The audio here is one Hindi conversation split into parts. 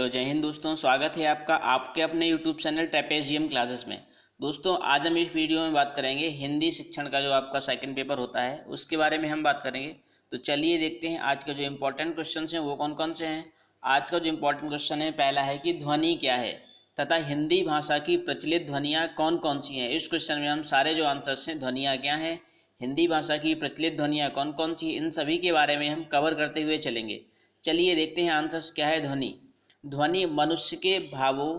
जय हिंद दोस्तों, स्वागत है आपका आपके अपने यूट्यूब चैनल ट्रेपेजियम क्लासेस में। दोस्तों आज हम इस वीडियो में बात करेंगे हिंदी शिक्षण का जो आपका सेकंड पेपर होता है उसके बारे में हम बात करेंगे। तो चलिए देखते हैं आज के जो इम्पोर्टेंट क्वेश्चन हैं वो कौन कौन से हैं। आज का जो इम्पोर्टेंट क्वेश्चन है पहला है कि ध्वनि क्या है तथा हिंदी भाषा की प्रचलित ध्वनियाँ कौन कौन सी हैं। इस क्वेश्चन में हम सारे जो आंसर्स हैं, ध्वनियाँ क्या हैं, हिंदी भाषा की प्रचलित ध्वनियाँ कौन कौन सी, इन सभी के बारे में हम कवर करते हुए चलेंगे। चलिए देखते हैं आंसर्स क्या है। ध्वनि ध्वनि मनुष्य के भावों,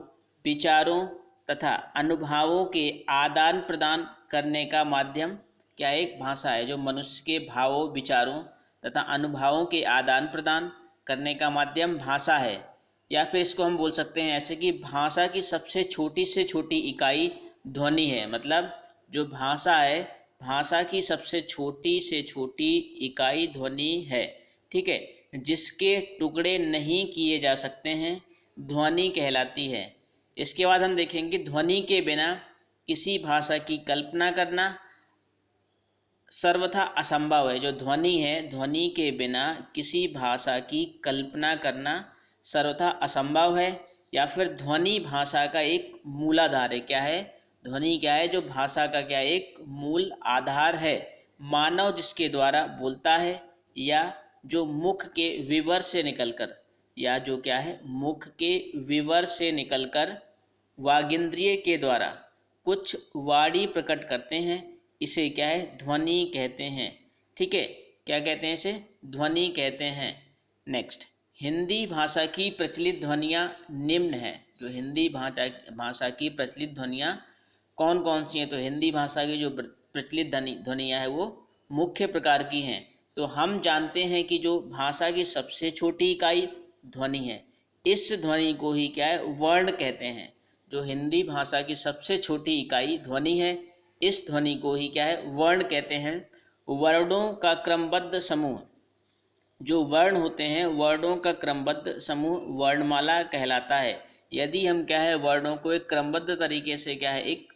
विचारों तथा अनुभवों के आदान प्रदान करने का माध्यम क्या एक भाषा है। जो मनुष्य के भावों, विचारों तथा अनुभवों के आदान प्रदान करने का माध्यम भाषा है। या फिर इसको हम बोल सकते हैं ऐसे कि भाषा की सबसे छोटी से छोटी इकाई ध्वनि है। मतलब जो भाषा है, भाषा की सबसे छोटी से छोटी इकाई ध्वनि है। ठीक है, जिसके टुकड़े नहीं किए जा सकते हैं ध्वनि कहलाती है। इसके बाद हम देखेंगे ध्वनि के बिना किसी भाषा की कल्पना करना सर्वथा असंभव है। जो ध्वनि है, ध्वनि के बिना किसी भाषा की कल्पना करना सर्वथा असंभव है। या फिर ध्वनि भाषा का एक मूलाधार है। क्या है? ध्वनि क्या है? जो भाषा का क्या एक मूल आधार है। मानव जिसके द्वारा बोलता है या जो मुख के विवर से निकलकर, या जो क्या है मुख के विवर से निकलकर वागिंद्रिय के द्वारा कुछ वाणी प्रकट करते हैं, इसे क्या है ध्वनि कहते हैं। ठीक है, क्या कहते हैं? इसे ध्वनि कहते हैं। नेक्स्ट, हिंदी भाषा की प्रचलित ध्वनियाँ निम्न हैं। जो हिंदी भाषा की प्रचलित ध्वनियाँ कौन कौन सी हैं? तो हिंदी भाषा की जो प्रचलित ध्वनियाँ हैं वो मुख्य प्रकार की हैं। तो हम जानते हैं कि जो भाषा की सबसे छोटी इकाई ध्वनि है, इस ध्वनि को ही क्या है वर्ण कहते हैं। जो हिंदी भाषा की सबसे छोटी इकाई ध्वनि है, इस ध्वनि को ही क्या है वर्ण कहते हैं। वर्णों का क्रमबद्ध समूह, जो वर्ण होते हैं वर्णों का क्रमबद्ध समूह वर्णमाला कहलाता है। यदि हम क्या है वर्णों को एक क्रमबद्ध तरीके से क्या है एक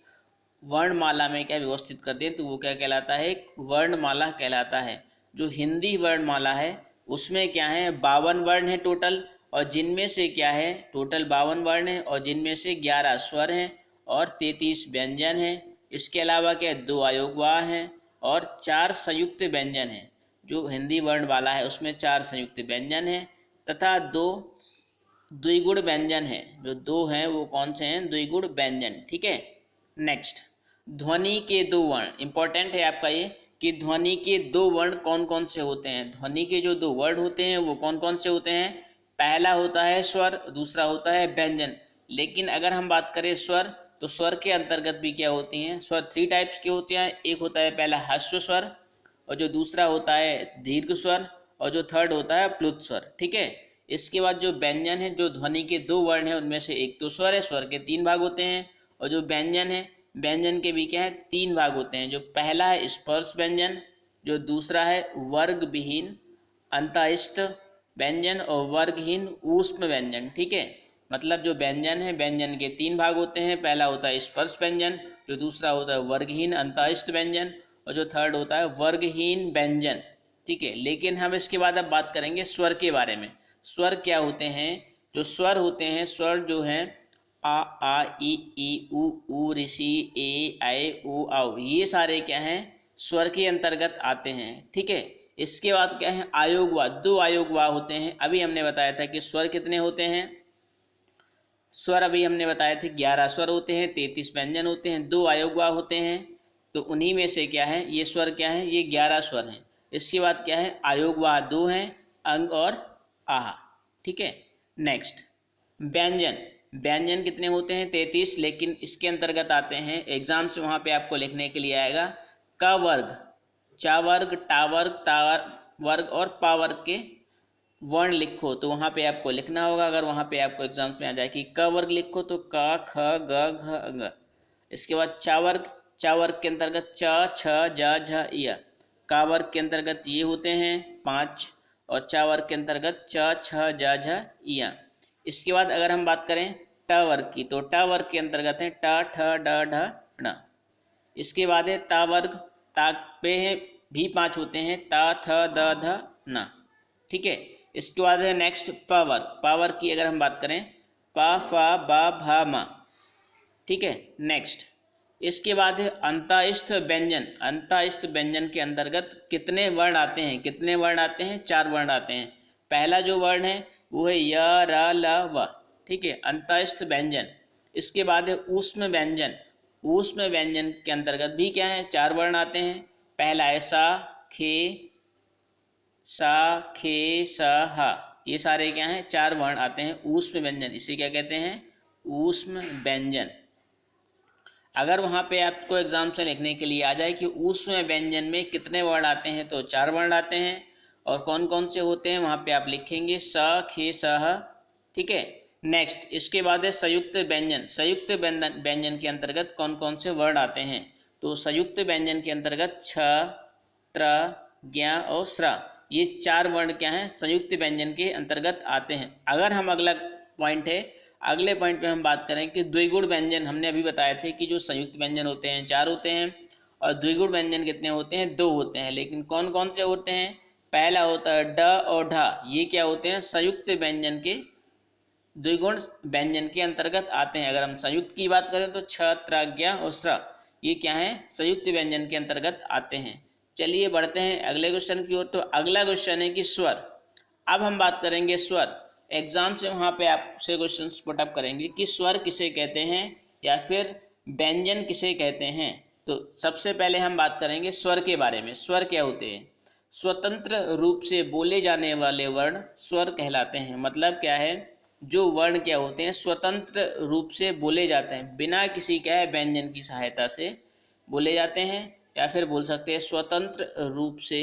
वर्णमाला में क्या व्यवस्थित कर दें तो वो क्या कहलाता है? एक वर्णमाला कहलाता है। जो हिंदी वर्णमाला है उसमें क्या है 52 वर्ण है टोटल, और जिनमें से क्या है टोटल 52 वर्ण है और जिनमें से 11 स्वर हैं और 33 व्यंजन हैं। इसके अलावा क्या 2 अयोगवाह हैं और 4 संयुक्त व्यंजन हैं। जो हिंदी वर्णमाला है उसमें 4 संयुक्त व्यंजन हैं तथा 2 द्विगुण व्यंजन हैं। जो 2 हैं वो कौन से हैं? द्विगुण व्यंजन। ठीक है। नेक्स्ट, ध्वनि के 2 वर्ण, इंपॉर्टेंट है आपका ये कि ध्वनि के 2 वर्ण कौन कौन से होते हैं। ध्वनि के जो 2 वर्ण होते हैं वो कौन कौन से होते हैं? पहला होता है स्वर, दूसरा होता है व्यंजन। लेकिन अगर हम बात करें स्वर, तो स्वर के अंतर्गत भी क्या होती हैं? स्वर 3 टाइप्स के होते हैं। एक होता है पहला ह्रस्व स्वर, और जो दूसरा होता है दीर्घ स्वर, और जो थर्ड होता है प्लुत स्वर। ठीक है। इसके बाद जो व्यंजन है, जो ध्वनि के 2 वर्ण हैं उनमें से एक तो स्वर है, स्वर के 3 भाग होते हैं। और जो व्यंजन है, व्यंजन के भी क्या है 3 भाग होते हैं। जो पहला है स्पर्श व्यंजन, जो दूसरा है वर्ग विहीन अंतःस्थ व्यंजन और वर्गहीन ऊष्म व्यंजन। ठीक है, मतलब जो व्यंजन है व्यंजन के 3 भाग होते हैं। पहला होता है स्पर्श व्यंजन, जो दूसरा होता है वर्गहीन अंतःस्थ व्यंजन, और जो थर्ड होता है वर्गहीन व्यंजन। ठीक है, लेकिन हम इसके बाद अब बात करेंगे स्वर के बारे में। स्वर क्या होते हैं? जो स्वर होते हैं, स्वर जो हैं आ ई ऊ ऋषि ए ऐ ओ औ, ये सारे क्या हैं स्वर के अंतर्गत आते हैं। ठीक है। इसके बाद क्या है आयोगवाह, 2 आयोगवाह होते हैं। अभी हमने बताया था कि स्वर कितने होते हैं। स्वर अभी हमने बताए थे 11 स्वर होते हैं, 33 व्यंजन होते हैं, 2 आयोगवाह होते हैं। तो उन्हीं में से क्या है ये स्वर क्या है, ये 11 स्वर हैं। इसके बाद क्या है आयोगवाह 2 हैं, अंग और आह। ठीक है। नेक्स्ट, व्यंजन, व्यंजन कितने होते हैं? 33, लेकिन इसके अंतर्गत आते हैं एग्जाम से वहाँ पे आपको लिखने के लिए आएगा क वर्ग, चा वर्ग, टा वर्ग, ता वर्ग और पा वर्ग के वर्ण लिखो तो वहाँ पे आपको लिखना होगा। अगर वहाँ पे आपको एग्जाम्स में आ जाए कि क वर्ग लिखो तो क ख ग घ ग। इसके बाद चा वर्ग, चा वर्ग के अंतर्गत च छ ज झ य। का वर्ग के अंतर्गत ये होते हैं 5, और चा वर्ग के अंतर्गत च छ ज झ य। इसके बाद अगर हम बात करें ट वर्ग की, तो ट वर्ग के अंतर्गत है ट ठ ड ढ ण। इसके बाद है ता वर्ग, ता पे है भी 5 होते हैं ता थ द ध न। ठीक है। इसके बाद है नेक्स्ट प वर्ग, प वर्ग की अगर हम बात करें पा फा बा भा मा। ठीक है, नेक्स्ट इसके बाद है अंतःस्थ व्यंजन। अंतःस्थ व्यंजन के अंतर्गत कितने वर्ण आते हैं? कितने वर्ण आते हैं? 4 वर्ण आते हैं। पहला जो वर्ण है वो है य र ल व। ठीक है, अंतःस्थ व्यंजन। इसके बाद है ऊष्म व्यंजन। ऊष्म व्यंजन के अंतर्गत भी क्या है? 4 वर्ण आते हैं। पहला है सा, खे, सा, खे, स, हा। ये सारे क्या हैं? 4 वर्ण आते हैं ऊष्म व्यंजन। इसे क्या कहते हैं? ऊष्म व्यंजन। अगर वहाँ पे आपको एग्जाम से लिखने के लिए आ जाए कि ऊष्म व्यंजन में कितने वर्ण आते हैं, तो 4 वर्ण आते हैं। और कौन कौन से होते हैं वहाँ पे आप लिखेंगे स, खे, स, ह। ठीक है, नेक्स्ट इसके बाद है संयुक्त व्यंजन। संयुक्त व्यंजन के अंतर्गत कौन कौन से वर्ण आते हैं? तो संयुक्त व्यंजन के अंतर्गत छ, त्र, ज्ञ और स्र, ये 4 वर्ण क्या हैं? संयुक्त व्यंजन के अंतर्गत आते हैं। अगर हम अगला पॉइंट है, अगले पॉइंट पे हम बात करें कि द्विगुण व्यंजन। हमने अभी बताए थे कि जो संयुक्त व्यंजन होते हैं 4 होते हैं और द्विगुण व्यंजन कितने होते हैं? 2 होते हैं। लेकिन कौन कौन से होते हैं? पहला होता है ड और ढ। ये क्या होते हैं? संयुक्त व्यंजन के, द्विगुण व्यंजन के अंतर्गत आते हैं। अगर हम संयुक्त की बात करें तो छ, त्र, ज्ञ और स्र, ये क्या है? संयुक्त व्यंजन के अंतर्गत आते हैं। चलिए बढ़ते हैं अगले क्वेश्चन की ओर। तो अगला क्वेश्चन है कि स्वर। अब हम बात करेंगे स्वर। एग्जाम से वहाँ पे आपसे क्वेश्चन पुटअप करेंगे कि स्वर किसे कहते हैं या फिर व्यंजन किसे कहते हैं। तो सबसे पहले हम बात करेंगे स्वर के बारे में। स्वर क्या होते हैं? स्वतंत्र रूप से बोले जाने वाले वर्ण स्वर कहलाते हैं। मतलब क्या है? जो वर्ण क्या होते हैं? स्वतंत्र रूप से बोले जाते हैं, बिना किसी क्या है व्यंजन की सहायता से बोले जाते हैं, या फिर बोल सकते हैं स्वतंत्र रूप से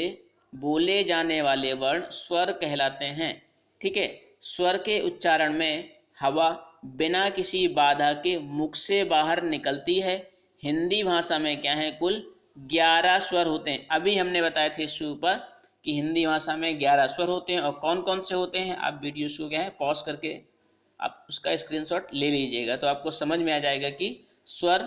बोले जाने वाले वर्ण स्वर कहलाते हैं। ठीक है, स्वर के उच्चारण में हवा बिना किसी बाधा के मुख से बाहर निकलती है। हिंदी भाषा में क्या है? कुल 11 स्वर होते हैं। अभी हमने बताए थे इसके ऊपर कि हिंदी भाषा में 11 स्वर होते हैं। और कौन कौन से होते हैं? आप वीडियो को क्या है पॉज करके आप उसका स्क्रीनशॉट ले लीजिएगा, तो आपको समझ में आ जाएगा कि स्वर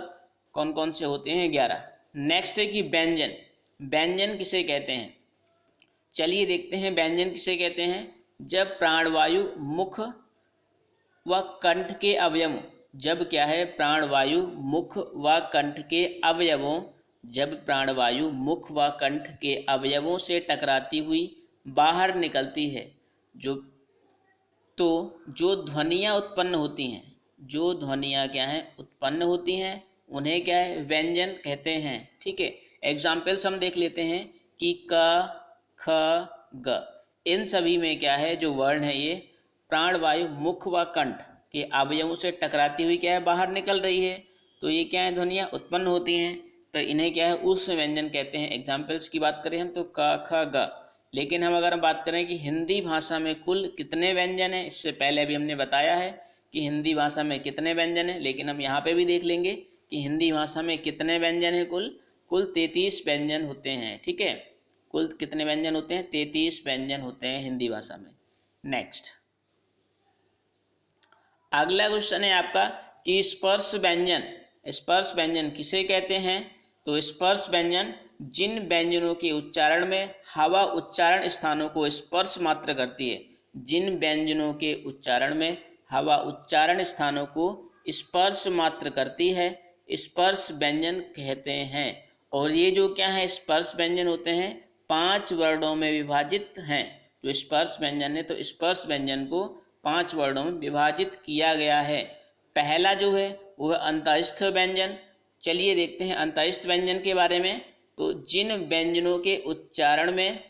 कौन कौन से होते हैं? 11। नेक्स्ट है कि व्यंजन। व्यंजन किसे कहते हैं? चलिए देखते हैं व्यंजन किसे कहते हैं। जब प्राणवायु मुख व कंठ के अवयवों, जब क्या है? प्राणवायु मुख व कंठ के अवयवों, जब प्राणवायु मुख व कंठ के अवयवों से टकराती हुई बाहर निकलती है, जो तो जो ध्वनियाँ उत्पन्न होती हैं, जो ध्वनियाँ क्या हैं? उत्पन्न होती हैं, उन्हें क्या है? व्यंजन कहते हैं। ठीक है, एग्जाम्पल्स हम देख लेते हैं कि क, ख, ग, इन सभी में क्या है? जो वर्ण है ये प्राणवायु मुख व कंठ के अवयवों से टकराती हुई क्या है? बाहर निकल रही है, तो ये क्या है? ध्वनियाँ उत्पन्न होती हैं, तो इन्हें क्या है? ऊष्म व्यंजन कहते हैं। एग्जाम्पल्स की बात करें हम तो क, ख, ग। लेकिन हम अगर बात करें कि हिंदी भाषा में कुल कितने व्यंजन हैं, इससे पहले भी हमने बताया है कि हिंदी भाषा में कितने व्यंजन हैं, लेकिन हम यहाँ पे भी देख लेंगे कि हिंदी भाषा में कितने व्यंजन हैं। कुल 33 व्यंजन होते हैं। ठीक है, कुल कितने व्यंजन होते हैं? 33 व्यंजन होते हैं हिंदी भाषा में। नेक्स्ट अगला क्वेश्चन है आपका कि स्पर्श व्यंजन। स्पर्श व्यंजन किसे कहते हैं? तो स्पर्श व्यंजन जिन व्यंजनों के उच्चारण में हवा उच्चारण स्थानों को स्पर्श मात्र करती है, जिन व्यंजनों के उच्चारण में हवा उच्चारण स्थानों को स्पर्श मात्र करती है, स्पर्श व्यंजन कहते हैं। और ये जो क्या है? स्पर्श व्यंजन होते हैं 5 वर्णों में विभाजित हैं। जो स्पर्श व्यंजन है, तो स्पर्श व्यंजन को 5 वर्णों में विभाजित किया गया है। पहला जो है वो है अंतःस्थ व्यंजन। चलिए देखते हैं अंतःस्थ व्यंजन के बारे में। तो जिन व्यंजनों के उच्चारण में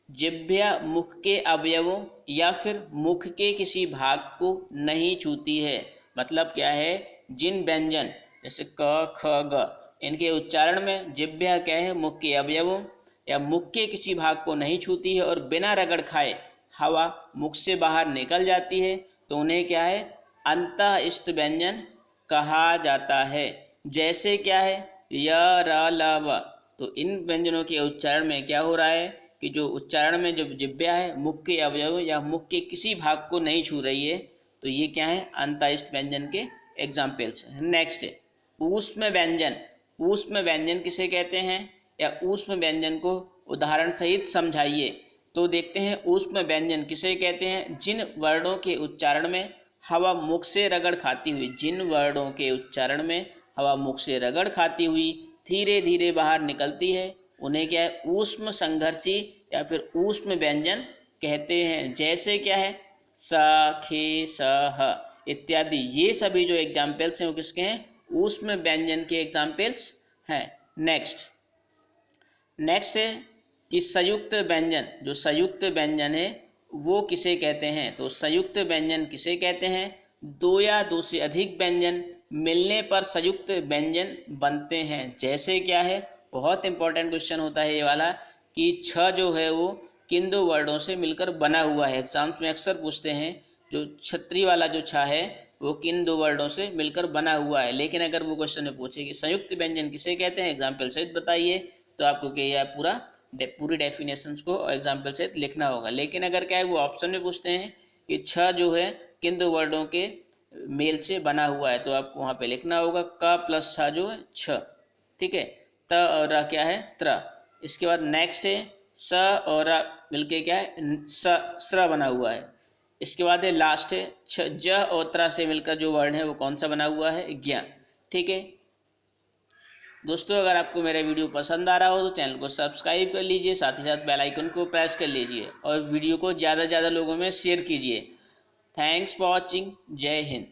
जिह्वा मुख के अवयवों या फिर मुख के किसी भाग को नहीं छूती है। मतलब क्या है? जिन व्यंजन जैसे क, ख, ग, इनके उच्चारण में जिह्वा क्या है? मुख के अवयवों या मुख के किसी भाग को नहीं छूती है और बिना रगड़ खाए हवा मुख से बाहर निकल जाती है, तो उन्हें क्या है? अंतःस्थ व्यंजन कहा जाता है। जैसे क्या है? य, र, ल, व। तो इन व्यंजनों के उच्चारण में क्या हो रहा है कि जो उच्चारण में जब जिह्वा है मुख के अवयव या मुख के किसी भाग को नहीं छू रही है, तो ये क्या है? अंतःस्थ व्यंजन के एग्जाम्पल्स हैं। नेक्स्ट है ऊष्म व्यंजन। ऊष्म व्यंजन किसे कहते हैं या ऊष्म व्यंजन को उदाहरण सहित समझाइए। तो देखते हैं ऊष्म व्यंजन किसे कहते हैं। जिन वर्णों के उच्चारण में हवा मुख से रगड़ खाती हुई, जिन वर्णों के उच्चारण में हवा मुख से रगड़ खाती हुई धीरे धीरे बाहर निकलती है उन्हें क्या है, ऊष्म संघर्षी या फिर ऊष्म व्यंजन कहते हैं। जैसे क्या है, स, खे, स, ह इत्यादि, ये सभी जो एग्जाम्पल्स हैं वो किसके हैं, ऊष्म व्यंजन के एग्जाम्पल्स हैं। नेक्स्ट है कि संयुक्त व्यंजन, जो संयुक्त व्यंजन है वो किसे कहते हैं। तो संयुक्त व्यंजन किसे कहते हैं, दो या दो से अधिक व्यंजन मिलने पर संयुक्त व्यंजन बनते हैं। जैसे क्या है, बहुत इंपॉर्टेंट क्वेश्चन होता है ये वाला कि छ जो है वो किन दो वर्डों से मिलकर बना हुआ है। एग्जाम्स में अक्सर पूछते हैं जो छतरी वाला जो छ है वो किन दो वर्डों से मिलकर बना हुआ है। लेकिन अगर वो क्वेश्चन में पूछे कि संयुक्त व्यंजन किसे कहते हैं, एग्जाम्पल सहित बताइए, तो आपको क्या पूरी डेफिनेशंस को एग्जाम्पल सहित लिखना होगा। लेकिन अगर क्या है वो ऑप्शन में पूछते हैं कि छ जो है किन दो वर्डों के मेल से बना हुआ है, तो आपको वहाँ पे लिखना होगा क प्लस छ जो है छ, ठीक है। त और र क्या है, त्र। इसके बाद नेक्स्ट है स और र मिलके क्या है, स्र बना हुआ है। इसके बाद है लास्ट है ज और त्र से मिलकर जो वर्ण है वो कौन सा बना हुआ है, ज्ञ, ठीक है। दोस्तों अगर आपको मेरा वीडियो पसंद आ रहा हो तो चैनल को सब्सक्राइब कर लीजिए, साथ ही साथ बेल आइकन को प्रेस कर लीजिए और वीडियो को ज़्यादा से ज़्यादा लोगों में शेयर कीजिए। Thanks for watching. जय हिंद।